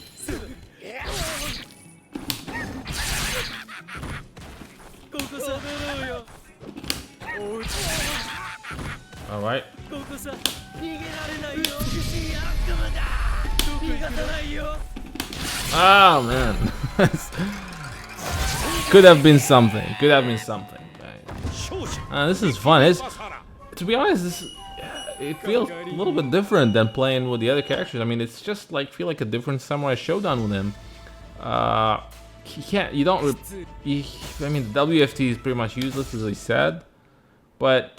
All right. Oh man. Could have been something. Could have been something. This is fun. To be honest, it feels a little bit different than playing with the other characters. I mean, it's just like feel like a different Samurai Shodown with him. He can't. You don't. I mean, the WFT is pretty much useless, as I said. But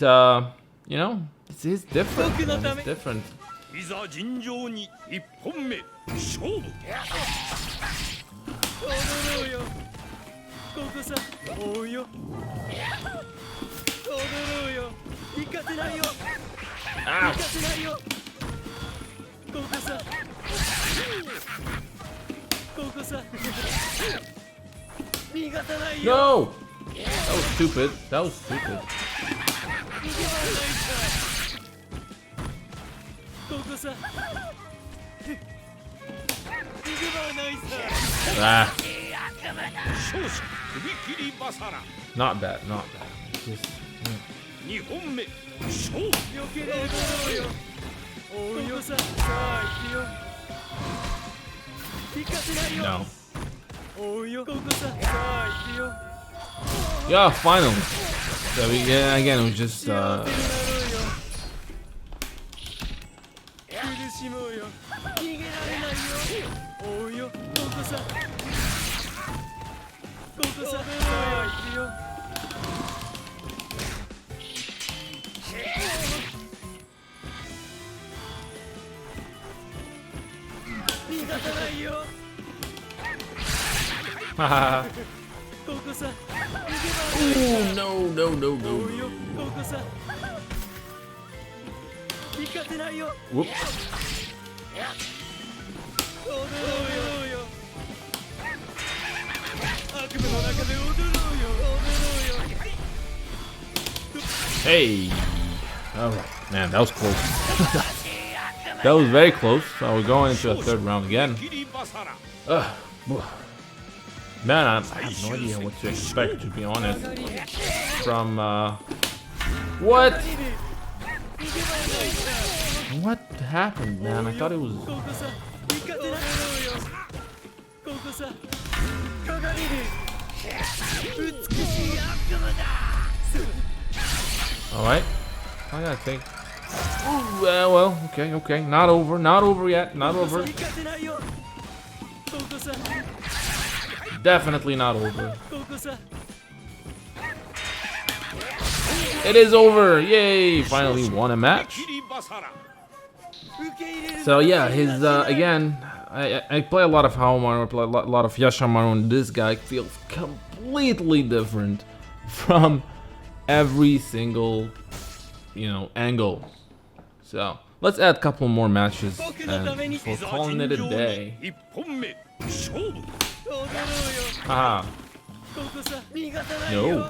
you know, it's different. Man. It's different. Ouch. No! That was stupid. That was stupid. Ah. Not bad, not bad. Just, no. Yeah, finally. So yeah, again, it was just haha. Ooh, no, no, no, no. Whoop. Hey. Alright. Man, that was close. That was very close. So we're going into a third round again. Man, I have no idea what to expect, to be honest. From, what? What happened, man? I thought it was... Alright. I gotta think. Ooh, well, okay, okay. Not over. Not over yet. Not over. Definitely not over. It is over! Yay! Finally won a match. So yeah, his again, I play a lot of Haomaru, I play a lot of Yashamaru, and this guy feels completely different from every single, you know, angle. So let's add a couple more matches and we're calling it a day. Haha. No.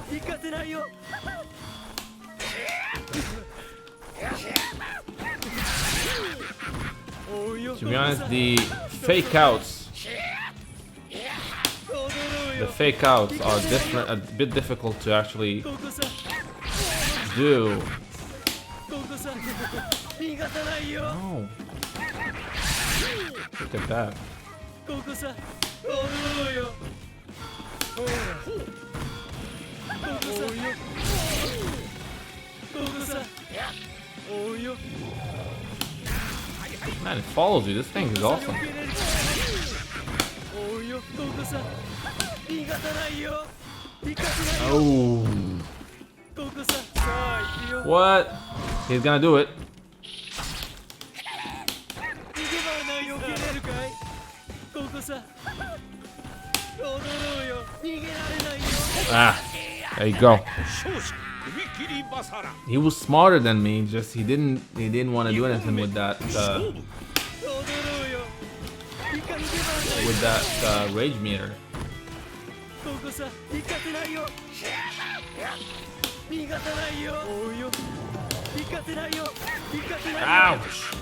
To be honest, the fake outs are different, a bit difficult to actually do. Oh. Look at that. Man, it follows you. This thing is awesome. Oh. What? He's gonna do it. Ah, there you go. He was smarter than me. Just he didn't want to do anything with that rage meter. Ouch!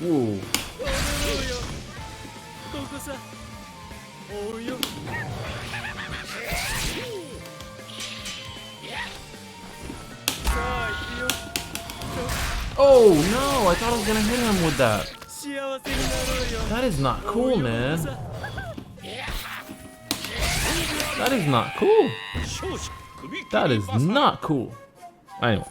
Ooh. Oh no, I thought I was gonna hit him with that. That is not cool, man. That is not cool. That is not cool. Anyway.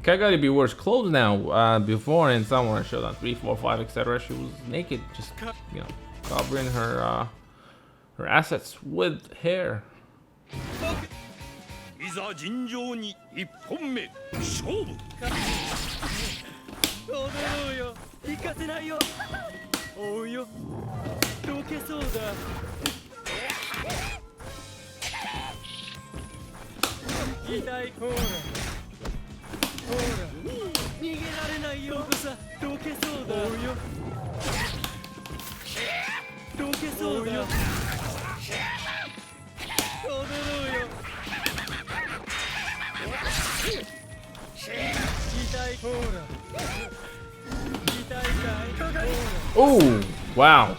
Kagaribi wears clothes now. Before in Samurai Shodown 3, 4, 5, etc. she was naked, just, you know, covering her her assets with hair. Oh, wow.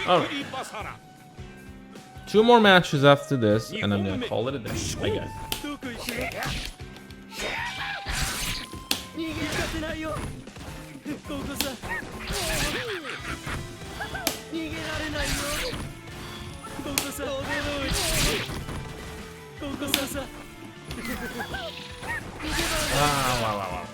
Alright. 2 more matches after this, and I'm gonna call it a day, I guess. Wow.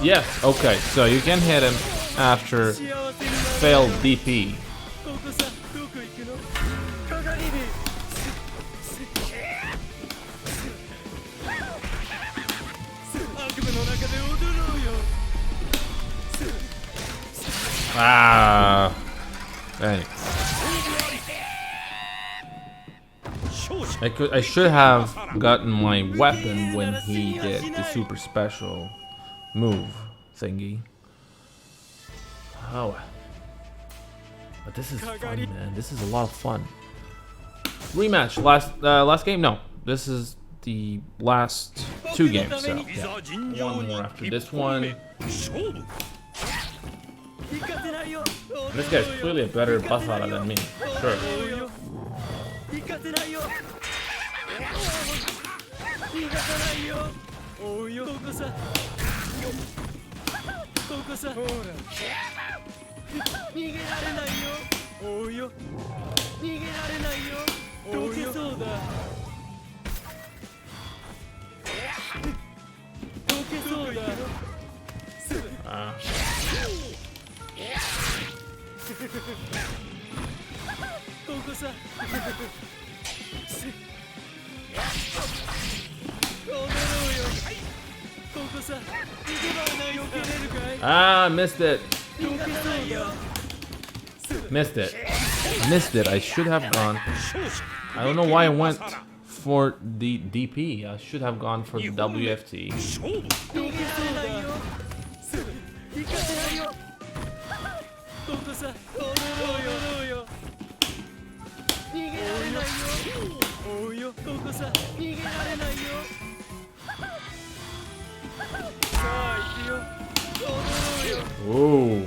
Yes, okay, so you can hit him after failed DP. Thanks. I should have gotten my weapon when he did the super special move thingy. Oh, but this is fun, man. This is a lot of fun. Rematch. Last game? No, this is the last 2 games. So yeah, 1 more after this one. This guy's clearly a better Basara than me, sure. Missed it. Missed it. I should have gone. I don't know why I went for the DP. I should have gone for the WFT. Oh.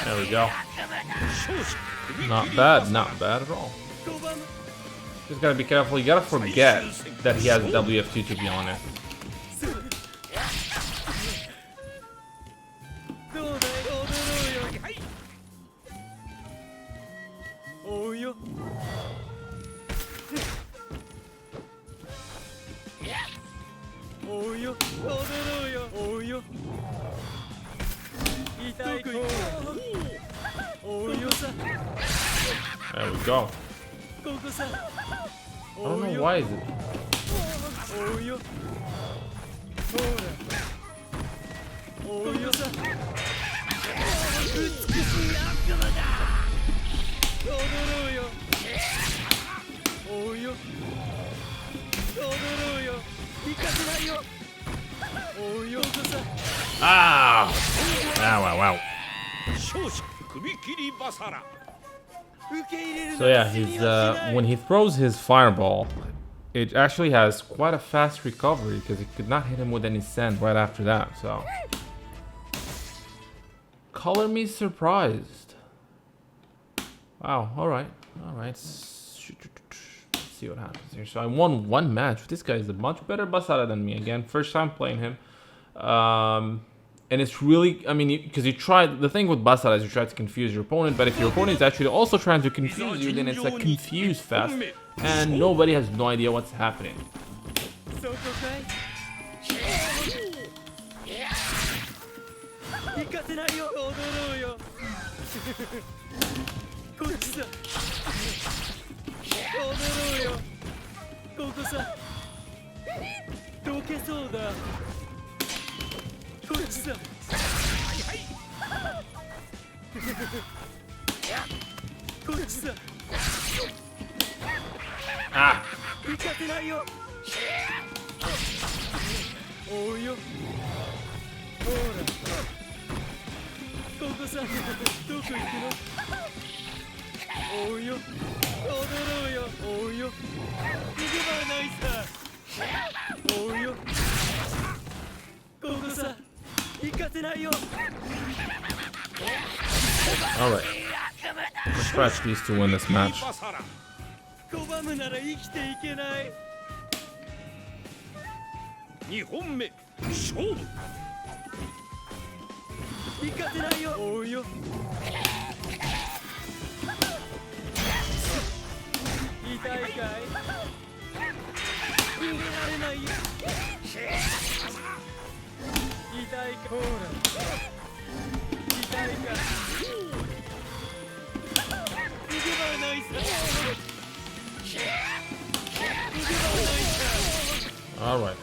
There we go. Not bad at all. Just gotta be careful. You gotta forget that he has WFT, to be honest. There we go. I don't know why is it. Wow. So yeah, he's when he throws his fireball, it actually has quite a fast recovery because it could not hit him with any sand right after that. So color me surprised. Wow. All right. Let's see what happens here. So I won 1 match. This guy is a much better Basara than me. Again, first time playing him. And it's really, I mean, because you try, the thing with Basara is you try to confuse your opponent, but if your opponent is actually also trying to confuse you, then it's a confuse fest, and nobody has no idea what's happening. Ah! Alright. Let's scratch these to win this match. 拒むなら生きていけない。2本目勝負。行かせないよ。追うよ。痛いかい。逃げられないよ。痛いか。ほら。痛いか。逃げ場ないさ。All right.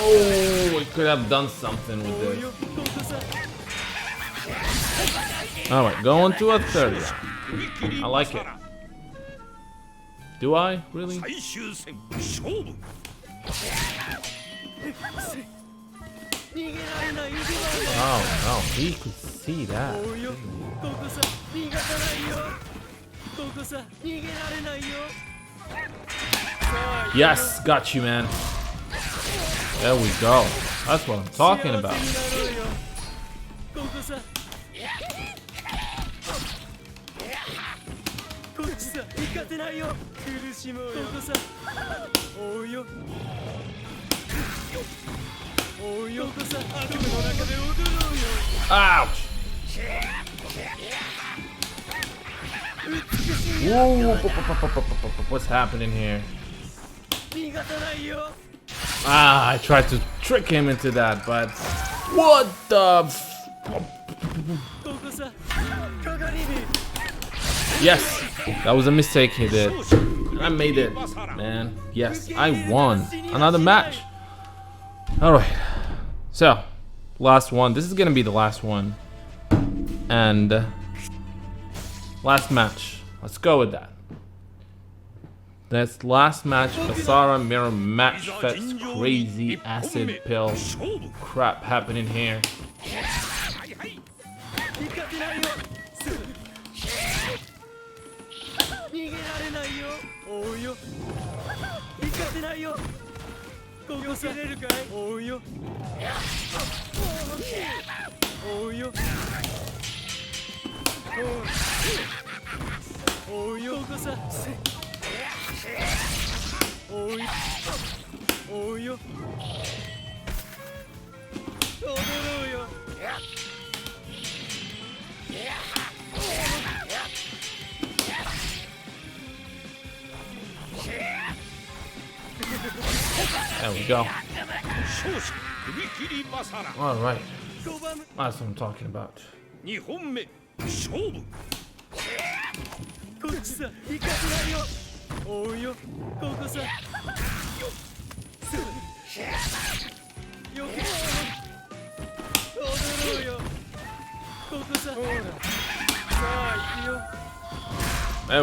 Oh, we could have done something with this. All right, going to a 30. I like it. Do I? Really? Oh no, he could see that. Yes, got you, man. There we go. That's what I'm talking about. Ouch! Whoa, what's happening here? Ah, I tried to trick him into that, but what the Yes, that was a mistake he did. I made it, man. Yes, I won another match. All right, so last one. This is gonna be the last one, and last match. Let's go with that. That's last match. Basara mirror match fest. Crazy acid pill crap happening here. There we go. All right. That's what I'm talking about. There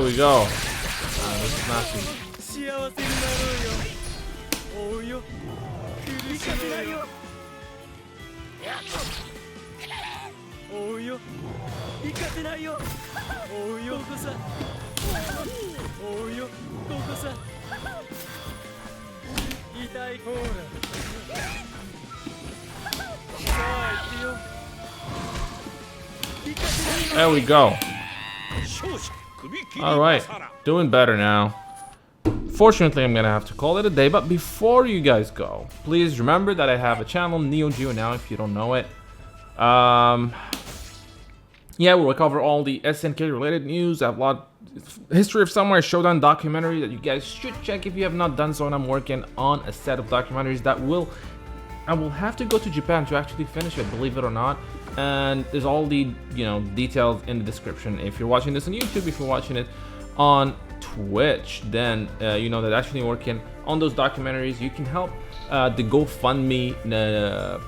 we go. This is not too. There we go. All right, doing better now. Fortunately, I'm gonna have to call it a day, but before you guys go, please remember that I have a channel, Neo Geo now, if you don't know it. Yeah, we'll cover all the SNK related news. I have a lot History of Samurai Shodown documentary that you guys should check if you have not done so. And I'm working on a set of documentaries that I will have to go to Japan to actually finish it, believe it or not. And there's all the details in the description. If you're watching this on YouTube, if you're watching it on Twitch, then you know that actually working on those documentaries. You can help the GoFundMe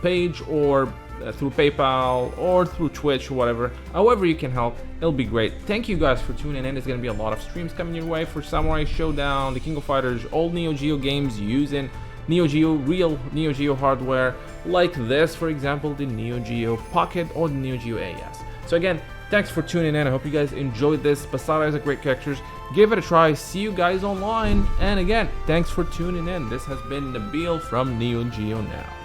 page, or through PayPal, or through Twitch, or whatever. However you can help, it'll be great. Thank you guys for tuning in. There's gonna be a lot of streams coming your way for Samurai Shodown, the King of Fighters, old Neo Geo games using real Neo Geo hardware, like this, for example, the Neo Geo Pocket or the Neo Geo AS. So again, thanks for tuning in. I hope you guys enjoyed this. Basara is a great character. Give it a try. See you guys online. And again, thanks for tuning in. This has been Nabil from Neo Geo Now.